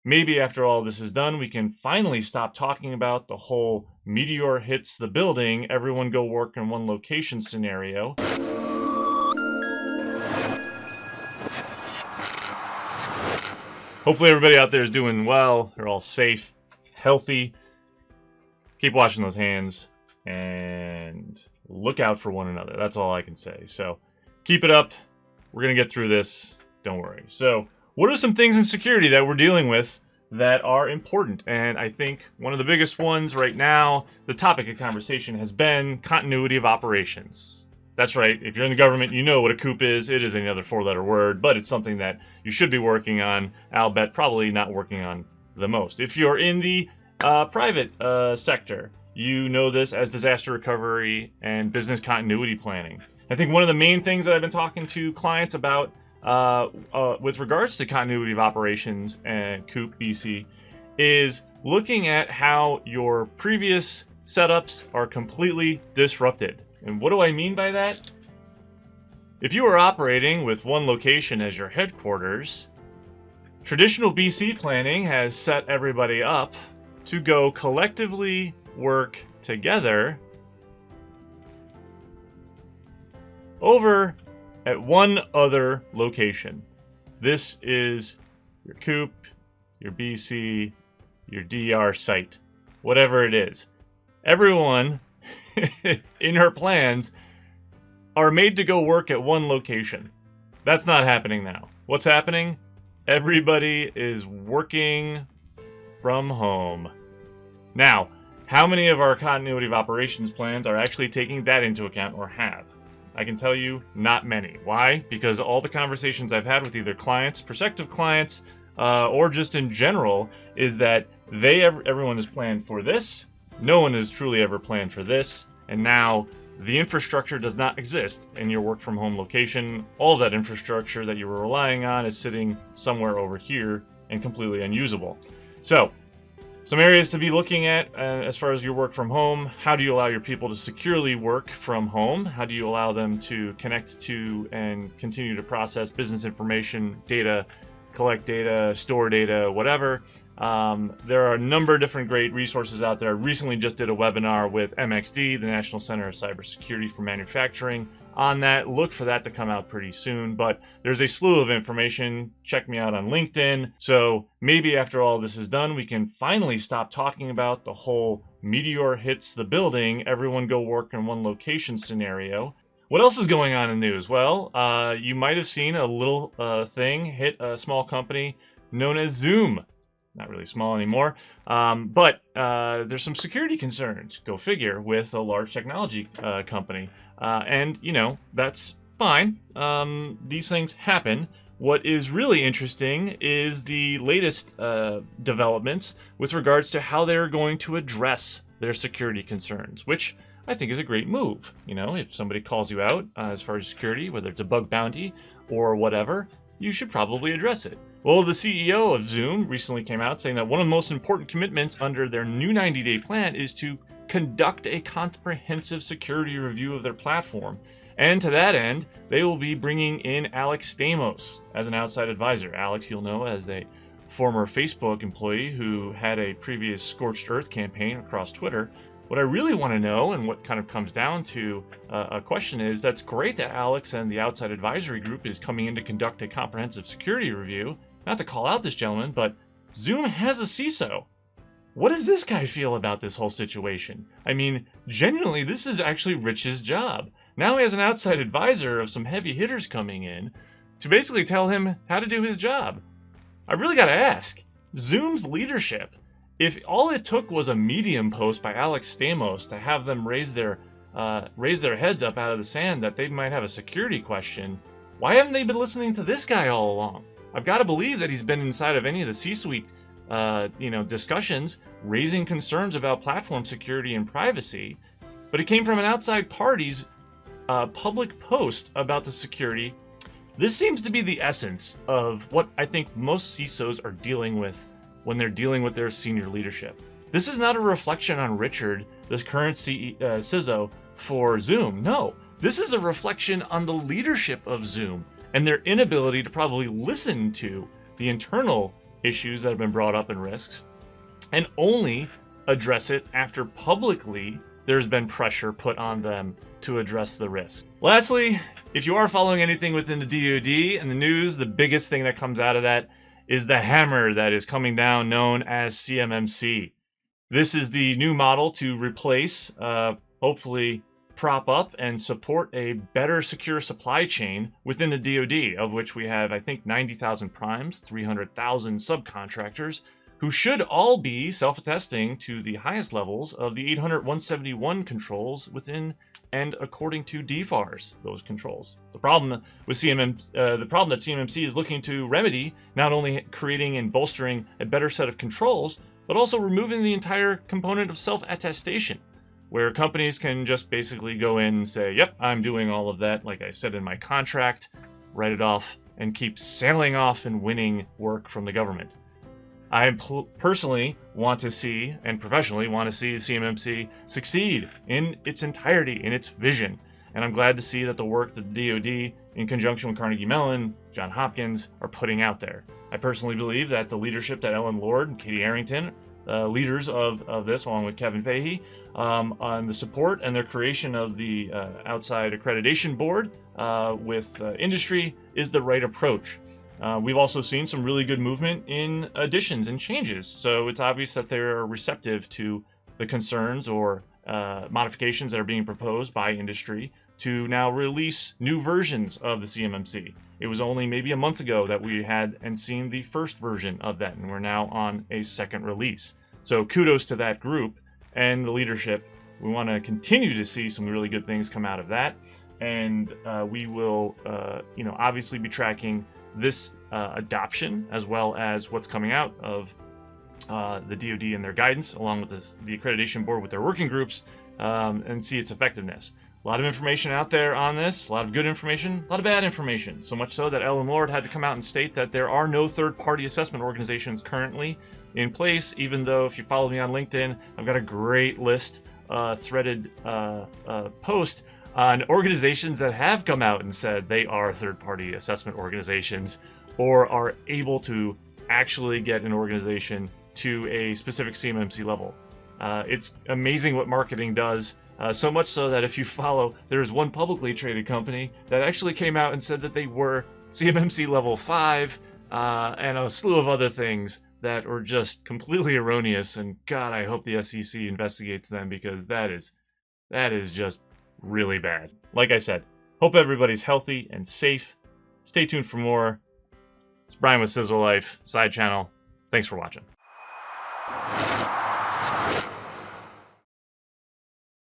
maybe after all this is done, we can finally stop talking about the whole meteor hits the building, everyone go work in one location scenario. Hopefully everybody out there is doing well. They're all safe, healthy. Keep washing those hands and look out for one another. That's all I can say. So keep it up. We're going to get through this. Don't worry. So what are some things in security that we're dealing with that are important? And I think one of the biggest ones right now, the topic of conversation has been continuity of operations. That's right. If you're in the government, you know what a COOP is. It is another four-letter word, but it's something that you should be working on. I'll bet probably not working on the most. If you're in the private sector, you know this as disaster recovery and business continuity planning. I think one of the main things that I've been talking to clients about with regards to continuity of operations and COOP BC is looking at how your previous setups are completely disrupted. And what do I mean by that? If you are operating with one location as your headquarters, traditional BC planning has set everybody up to go collectively work together over at one other location. This is your COOP, your BC, your DR site, whatever it is. Everyone in her plans are made to go work at one location. That's not happening now. What's happening? Everybody is working from home. Now, how many of our continuity of operations plans are actually taking that into account or have? I can tell you, not many. Why? Because all the conversations I've had with either clients, prospective clients, or just in general, is that everyone is planned for this. No one has truly ever planned for this. And now the infrastructure does not exist in your work from home location. All that infrastructure that you were relying on is sitting somewhere over here and completely unusable. So, some areas to be looking at as far as your work from home. How do you allow your people to securely work from home? How do you allow them to connect to and continue to process business information, data, collect data, store data, whatever? There are a number of different great resources out there. I recently just did a webinar with MXD, the National Center of Cybersecurity for Manufacturing, on that. Look for that to come out pretty soon, but there's a slew of information. Check me out on LinkedIn. So maybe after all this is done, we can finally stop talking about the whole meteor hits the building, everyone go work in one location scenario. What else is going on in news? Well, you might have seen a little thing hit a small company known as Zoom. Not really small anymore, but there's some security concerns, go figure, with a large technology company. And, you know, that's fine. These things happen. What is really interesting is the latest developments with regards to how they're going to address their security concerns, which I think is a great move. You know, if somebody calls you out as far as security, whether it's a bug bounty or whatever, you should probably address it. Well, the CEO of Zoom recently came out saying that one of the most important commitments under their new 90-day plan is to conduct a comprehensive security review of their platform. And to that end, they will be bringing in Alex Stamos as an outside advisor. Alex, you'll know as a former Facebook employee who had a previous Scorched Earth campaign across Twitter. What I really want to know, and what kind of comes down to a question, is that's great that Alex and the outside advisory group is coming in to conduct a comprehensive security review. Not to call out this gentleman, but Zoom has a CISO. What does this guy feel about this whole situation? I mean, genuinely, this is actually Rich's job. Now he has an outside advisor of some heavy hitters coming in to basically tell him how to do his job. I really got to ask, Zoom's leadership, if all it took was a Medium post by Alex Stamos to have them raise their heads up out of the sand that they might have a security question, why haven't they been listening to this guy all along? I've got to believe that he's been inside of any of the C-suite discussions, raising concerns about platform security and privacy, but it came from an outside party's public post about the security. This seems to be the essence of what I think most CISOs are dealing with when they're dealing with their senior leadership. This is not a reflection on Richard, the current CISO for Zoom. No, this is a reflection on the leadership of Zoom and their inability to probably listen to the internal issues that have been brought up and risks, and only address it after publicly there's been pressure put on them to address the risk. Lastly, if you are following anything within the DoD and the news, the biggest thing that comes out of that is the hammer that is coming down, known as CMMC. This is the new model to replace, hopefully prop up and support a better secure supply chain within the DoD, of which we have, I think, 90,000 primes, 300,000 subcontractors, who should all be self-attesting to the highest levels of the 800-171 controls within and according to DFARS, those controls. The problem with the problem that CMMC is looking to remedy, not only creating and bolstering a better set of controls, but also removing the entire component of self-attestation, where companies can just basically go in and say, yep, I'm doing all of that, like I said in my contract, write it off, and keep sailing off and winning work from the government. I personally want to see, and professionally want to see, CMMC succeed in its entirety, in its vision. And I'm glad to see that the work that the DoD, in conjunction with Carnegie Mellon, Johns Hopkins, are putting out there. I personally believe that the leadership that Ellen Lord and Katie Arrington, leaders of this, along with Kevin Fahey, on the support and their creation of the outside accreditation board with industry is the right approach. We've also seen some really good movement in additions and changes, so it's obvious that they're receptive to the concerns or modifications that are being proposed by industry to now release new versions of the CMMC. It was only maybe a month ago that we had and seen the first version of that, and we're now on a second release. So kudos to that group and the leadership. We want to continue to see some really good things come out of that, and we will, obviously be tracking this adoption as well as what's coming out of the DoD and their guidance, along with the accreditation board with their working groups, and see its effectiveness. A lot of information out there on this, a lot of good information, a lot of bad information. So much so that Ellen Lord had to come out and state that there are no third-party assessment organizations currently in place, even though if you follow me on LinkedIn, I've got a great list, threaded post on organizations that have come out and said they are third-party assessment organizations or are able to actually get an organization to a specific CMMC level. It's amazing what marketing does. So much so that if you follow, there's one publicly traded company that actually came out and said that they were CMMC level 5 and a slew of other things that were just completely erroneous. And God, I hope the SEC investigates them, because that is just really bad. Like I said, hope everybody's healthy and safe. Stay tuned for more. It's Brian with cisolife, SideChannel. Thanks for watching.